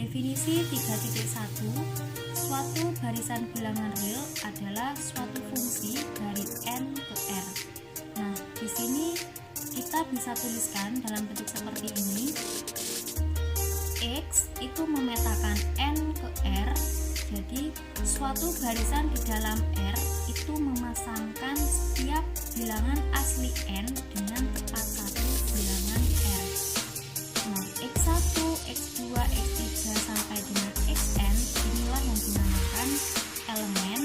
definisi 3.1, suatu barisan bilangan real adalah suatu fungsi dari n ke r. Nah, di sini kita bisa tuliskan dalam bentuk seperti ini. X itu memetakan n ke r. Jadi, suatu barisan di dalam R itu memasangkan setiap bilangan asli n dengan tepat satu bilangan R. Nah, X1, X2, X3 sampai dengan Xn inilah yang dinamakan elemen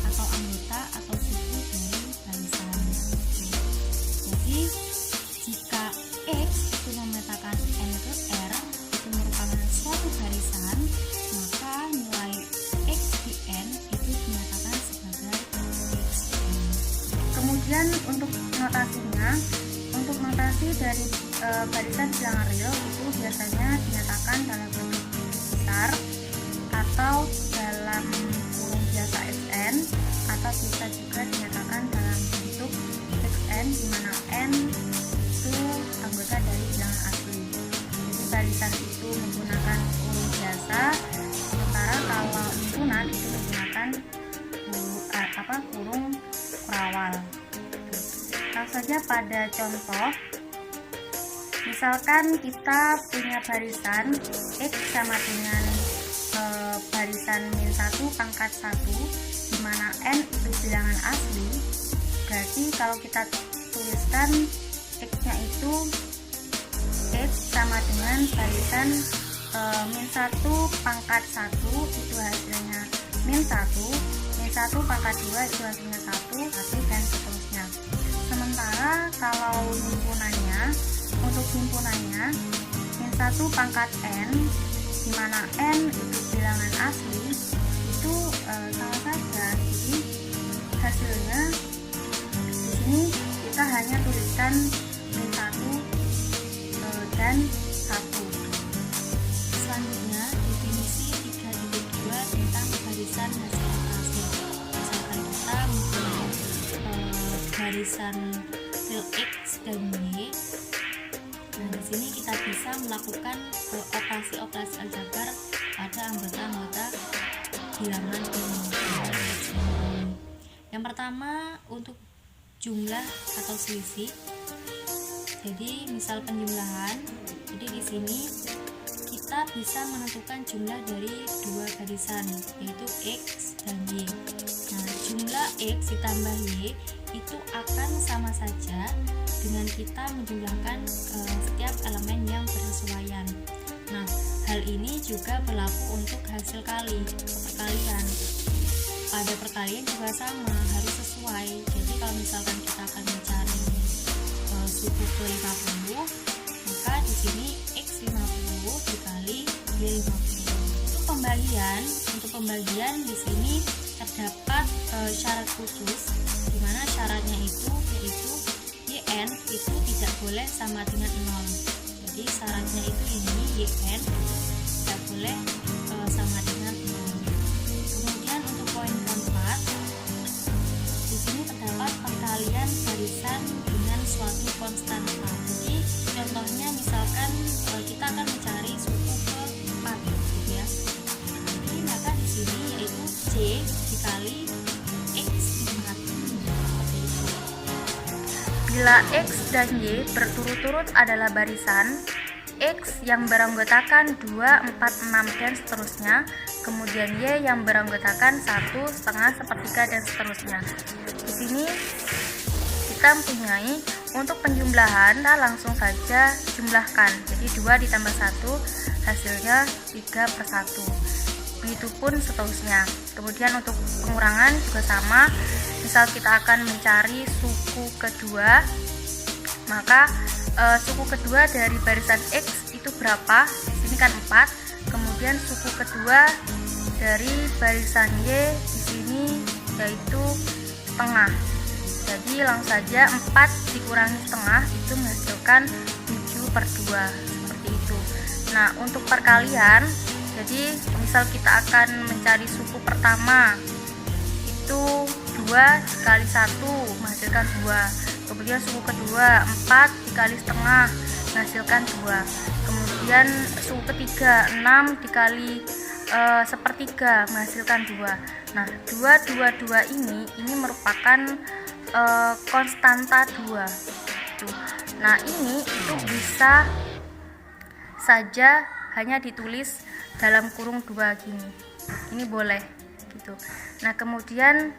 atau anggota atau suku dari barisan. Jadi, jika X itu memetakan n ke R itu merupakan suatu barisan, maka nilai X di n itu dinyatakan sebagai Xn. Kemudian untuk notasinya, untuk notasi dari barisan bilangan real itu biasanya dinyatakan dalam bentuk besar atau dalam kurung biasa Xn, atau bisa juga dinyatakan dalam bentuk Xn di mana n itu anggota dari bilangan asli. Jadi barisan itu menggunakan kurung biasa, sementara kalau himpunan itu menggunakan kurung kurawal. Langsung saja pada contoh. Misalkan kita punya barisan X sama dengan barisan min 1 pangkat 1, di mana n itu bilangan asli. Berarti kalau kita tuliskan X nya itu X sama dengan barisan min 1 pangkat 1 itu hasilnya min 1, min 1 pangkat 2 itu hasilnya 1 dan seterusnya. Sementara kalau untuk himpunannya min 1 pangkat n, di mana n itu bilangan asli, itu sama saja. Jadi hasilnya di sini kita hanya tuliskan min 1 dan 1. Selanjutnya definisi 3.2 tentang barisan hasil operasi. Misalkan kita mempunyai barisan real X dan Y. Nah, di sini kita bisa melakukan operasi-operasi aljabar pada anggota-anggota bilangan ini. Yang pertama untuk jumlah atau selisih. Jadi misal penjumlahan. Jadi di sini kita bisa menentukan jumlah dari dua barisan, yaitu X dan Y. Nah, jumlah X ditambah Y itu akan sama saja dengan kita menjumlahkan setiap elemen yang bersesuaian. Nah, hal ini juga berlaku untuk hasil kali atau perkalian. Pada perkalian juga sama, harus sesuai. Jadi kalau misalkan kita akan mencari suku ke 50, maka di sini X 50 dikali Y 50. Untuk pembagian di sini terdapat syarat khusus, di mana syaratnya itu yaitu yn itu tidak boleh sama dengan 0. Jadi syaratnya itu ini yn tidak boleh sama dengan 0. Kemudian untuk poin keempat, di sini terdapat perkalian barisan dengan suatu konstanta. Jadi contohnya misalkan kita akan mencari suku ke 4 gitu ya. Jadi maka di sini yaitu C dikali X 4. Bila X dan Y berturut-turut adalah barisan, X yang beranggotakan 2, 4, 6 dan seterusnya, kemudian Y yang beranggotakan 1, setengah, sepertiga dan seterusnya. Di sini kita mempunyai untuk penjumlahan, kita langsung saja jumlahkan. Jadi 2 ditambah 1 hasilnya 3/1. Begitupun seterusnya. Kemudian untuk pengurangan juga sama. Misal kita akan mencari suku kedua, maka suku kedua dari barisan X itu berapa? Di sini kan 4. Kemudian suku kedua dari barisan Y di sini yaitu setengah. Jadi langsung saja 4 dikurangi setengah itu menghasilkan 7/2 seperti itu. Nah, untuk perkalian, jadi misal kita akan mencari suku pertama itu 2 dikali 1 menghasilkan 2. Kemudian suku kedua 4 dikali setengah menghasilkan 2. Kemudian suku ketiga 6 dikali sepertiga menghasilkan 2. Nah, 2 ini merupakan konstanta 2. Nah, ini itu bisa saja hanya ditulis dalam kurung 2 gini. Ini boleh gitu. Nah, kemudian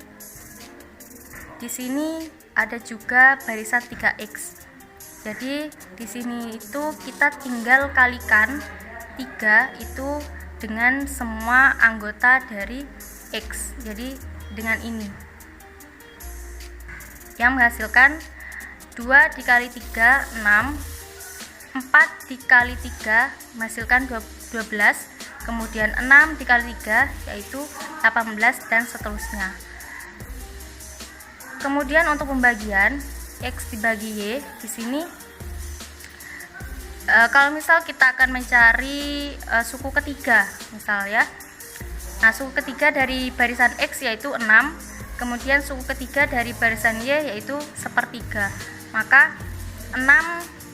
di sini ada juga barisan 3x. Jadi di sini itu kita tinggal kalikan 3 itu dengan semua anggota dari x. Jadi dengan ini yang menghasilkan 2 dikali 3 6, 4 dikali 3 menghasilkan 12, kemudian 6 dikali 3 yaitu 18 dan seterusnya. Kemudian untuk pembagian x dibagi y di sini kalau misal kita akan mencari suku ketiga misal ya. Nah, suku ketiga dari barisan x yaitu 6, kemudian suku ketiga dari barisan y yaitu sepertiga. Maka 6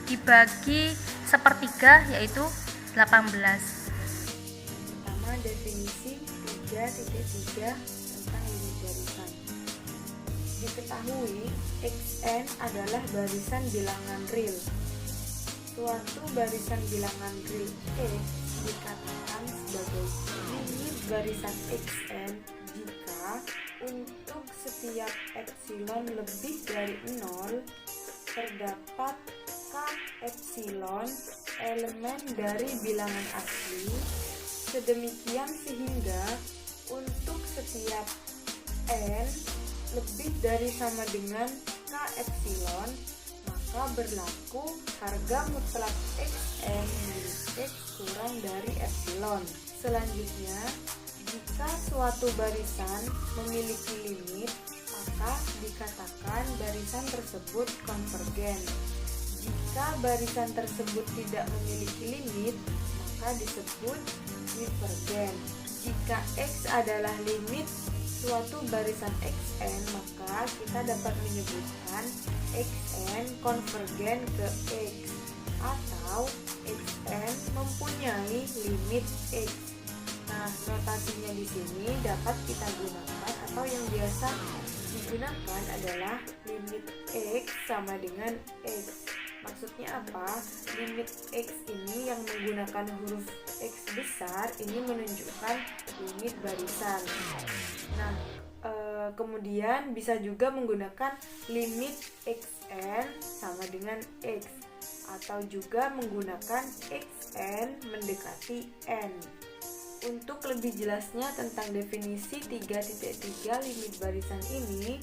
dibagi sepertiga yaitu 18. Pertama, definisi 3.3 tentang limit barisan. Diketahui xn adalah barisan bilangan real. Suatu barisan bilangan real x dikatakan sebagai limit barisan xn jika untuk setiap epsilon lebih dari 0 terdapat k epsilon elemen dari bilangan asli, sedemikian sehingga untuk setiap n lebih dari sama dengan k epsilon, maka berlaku harga mutlak xn milik x kurang dari epsilon. Selanjutnya, jika suatu barisan memiliki limit, maka dikatakan barisan tersebut konvergen. Jika barisan tersebut tidak memiliki limit, maka disebut divergen. Jika x adalah limit suatu barisan xn, maka kita dapat menyebutkan xn konvergen ke x atau xn mempunyai limit x. Nah, notasinya di sini dapat kita gunakan atau yang biasa digunakan adalah limit x sama dengan x. Maksudnya apa? Limit x ini yang menggunakan huruf x besar ini menunjukkan limit barisan. Nah, kemudian bisa juga menggunakan limit xn sama dengan x atau juga menggunakan xn mendekati n. Untuk lebih jelasnya tentang definisi 3.3 limit barisan ini,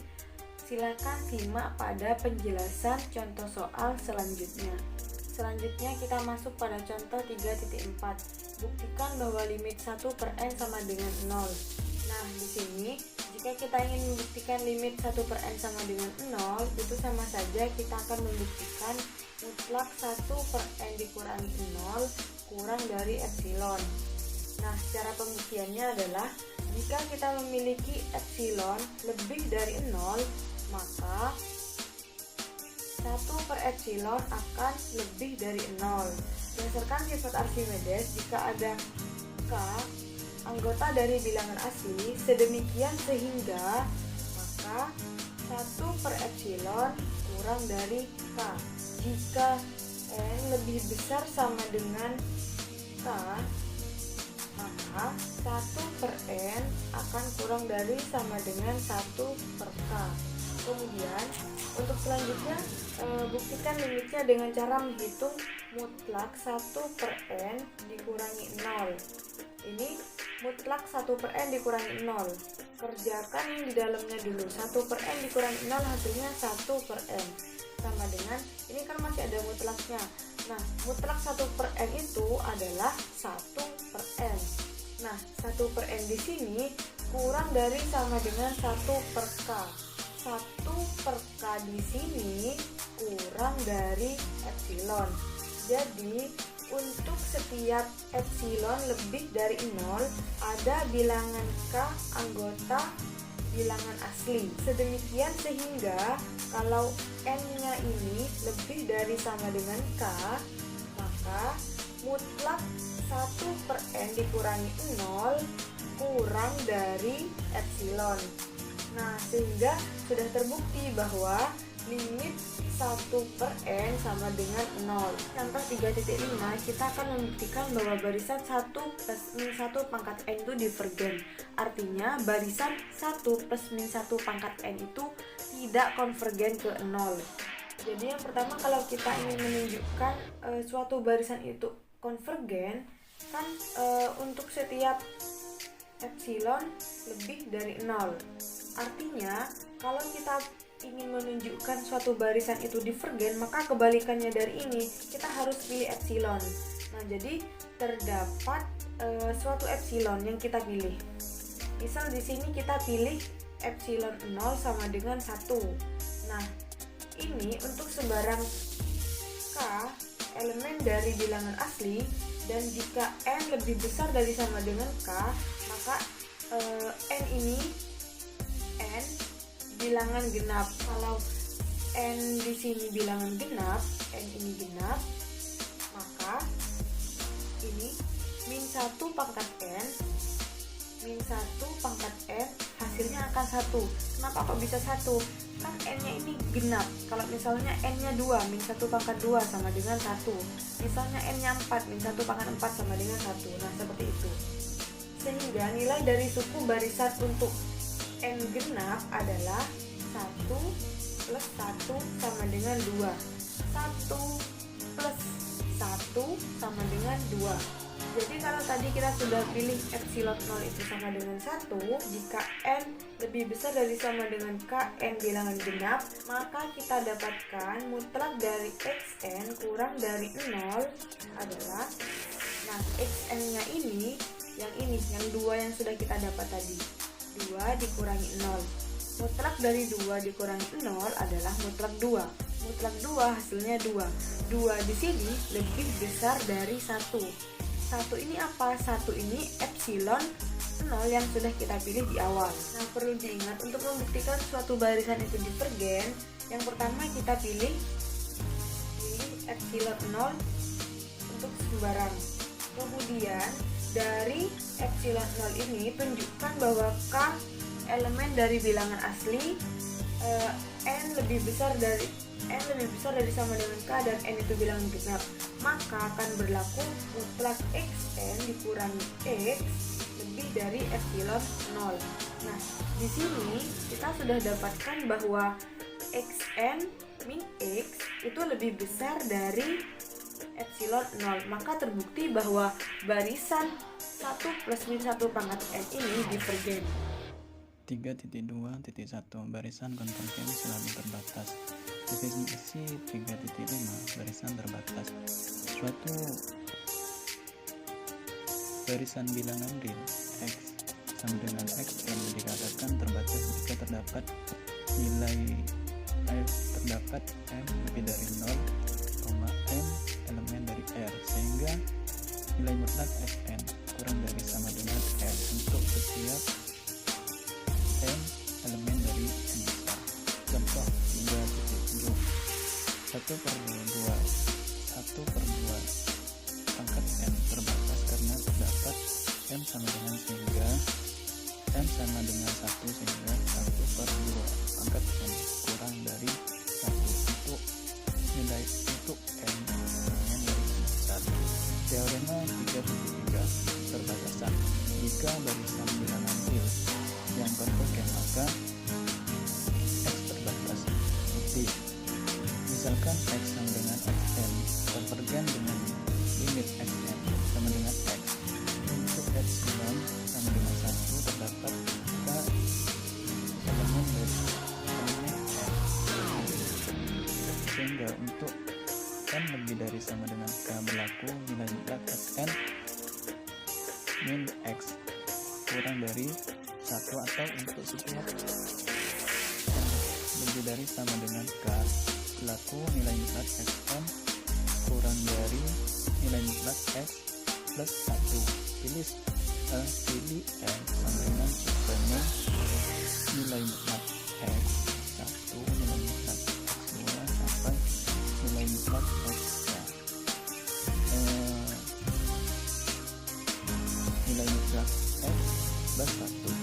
silakan simak pada penjelasan contoh soal selanjutnya. Selanjutnya kita masuk pada contoh 3.4. Buktikan bahwa limit 1 per n sama dengan 0. Nah, di sini jika kita ingin membuktikan limit 1 per n sama dengan 0, itu sama saja kita akan membuktikan mutlak 1 per n dikurangi 0 kurang dari epsilon. Nah, cara pembuktiannya adalah jika kita memiliki epsilon lebih dari 0, maka 1 per epsilon akan lebih dari 0. Berdasarkan sifat Archimedes, jika ada k anggota dari bilangan asli, sedemikian sehingga maka 1 per epsilon kurang dari k. Jika n lebih besar sama dengan k, maka 1 per n akan kurang dari sama dengan 1 per k. Kemudian untuk selanjutnya buktikan limitnya dengan cara menghitung mutlak 1 per n dikurangi 0. Ini mutlak 1 per n dikurangi 0. Kerjakan yang di dalamnya dulu. 1 per n dikurangi 0 hasilnya 1 per n. Sama dengan, ini kan masih ada mutlaknya. Nah, mutlak 1 per n itu adalah 1 per n. Nah, 1 per n di sini kurang dari sama dengan 1 per k. 1 per k di sini kurang dari epsilon. Jadi, untuk setiap epsilon lebih dari 0, ada bilangan k anggota bilangan asli. Sedemikian sehingga kalau n-nya ini lebih dari sama dengan k, maka mutlak 1/n dikurangi 0 kurang dari epsilon. Nah, sehingga sudah terbukti bahwa limit 1/n sama dengan 0. Contoh 3.5, kita akan membuktikan bahwa barisan 1 plus min 1 pangkat n itu divergen. Artinya barisan 1 plus min 1 pangkat n itu tidak konvergen ke 0. Jadi yang pertama, kalau kita ingin menunjukkan suatu barisan itu konvergen, kan untuk setiap epsilon lebih dari 0. Artinya kalau kita ingin menunjukkan suatu barisan itu divergen, maka kebalikannya dari ini, kita harus pilih epsilon. Nah, jadi terdapat suatu epsilon yang kita pilih. Misal di sini kita pilih epsilon 0 sama dengan 1. Nah, ini untuk sebarang k elemen dari bilangan asli, dan jika n lebih besar dari sama dengan k, maka n ini n bilangan genap. Kalau n di sini bilangan genap, n ini genap, maka ini min 1 pangkat n, min 1 pangkat n hasilnya akan 1. Kenapa kok bisa 1? Kan n-nya ini genap. Kalau misalnya n-nya 2, min 1 pangkat 2 sama dengan 1. Misalnya n-nya 4, min 1 pangkat 4 sama dengan 1. Nah, seperti itu. Sehingga nilai dari suku barisan untuk n genap adalah 1 plus 1 sama dengan 2. 1 plus 1 sama dengan 2. Jadi kalau tadi kita sudah pilih epsilon 0 itu sama dengan 1, jika n lebih besar dari sama dengan k n bilangan genap, maka kita dapatkan mutlak dari xn kurang dari 0 adalah, nah, xn-nya ini, yang 2 yang sudah kita dapat tadi, 2 dikurangi 0. Mutlak dari 2 dikurangi 0 adalah mutlak 2. Mutlak 2 hasilnya 2. 2 di sini lebih besar dari 1. 1 ini apa? 1 ini epsilon 0 yang sudah kita pilih di awal. Nah, perlu diingat untuk membuktikan suatu barisan itu divergen, yang pertama kita pilih epsilon 0 untuk sembarang. Kemudian dari epsilon 0 ini tunjukkan bahwa k elemen dari bilangan asli, n lebih besar dari sama dengan k, dan n itu bilangan genap, maka akan berlaku mutlak xn dikurangi x lebih dari epsilon 0. Nah, di sini kita sudah dapatkan bahwa xn min x itu lebih besar dari epsilon 0, maka terbukti bahwa barisan 1 plus min 1 pangkat n ini divergen. 3.2.1 Barisan konvergen selalu terbatas. Definisi 3.5 Barisan terbatas. Suatu barisan bilangan real x sama dengan xn dikatakan terbatas jika terdapat nilai terdapat m lebih dari 0, m elemen dari R, sehingga nilai mutlak fn kurang dari sama dengan r untuk setiap m elemen dari n besar. Contoh 3.7 1/2 pangkat n terbatas karena terdapat m sama dengan, sehingga m sama dengan 1, sehingga 1/2 pangkat n kurang dari 1 untuk nilai untuk n elemen dari n besar. Teorema 3.3 Perbatasan. Jika barisan bilangan real yang konvergen, maka x terbatas. Bukti. Misalkan x sama dengan xn konvergen dengan limit xn sama dengan x. Untuk epsilon sama dengan 1 terdapat k elemen dari elemen n, sehingga untuk n lebih dari sama dengan k berlaku nilai mutlak xn min x kurang dari 1, atau untuk setiap n lebih dari sama dengan k berlaku nilai mutlak xn kurang dari nilai mutlak x plus 1. Pilih x sama dengan susunan nilai mutlak x 1, nilai mutlak x 2 sampai nilai mutlak x 3. graf X bar 1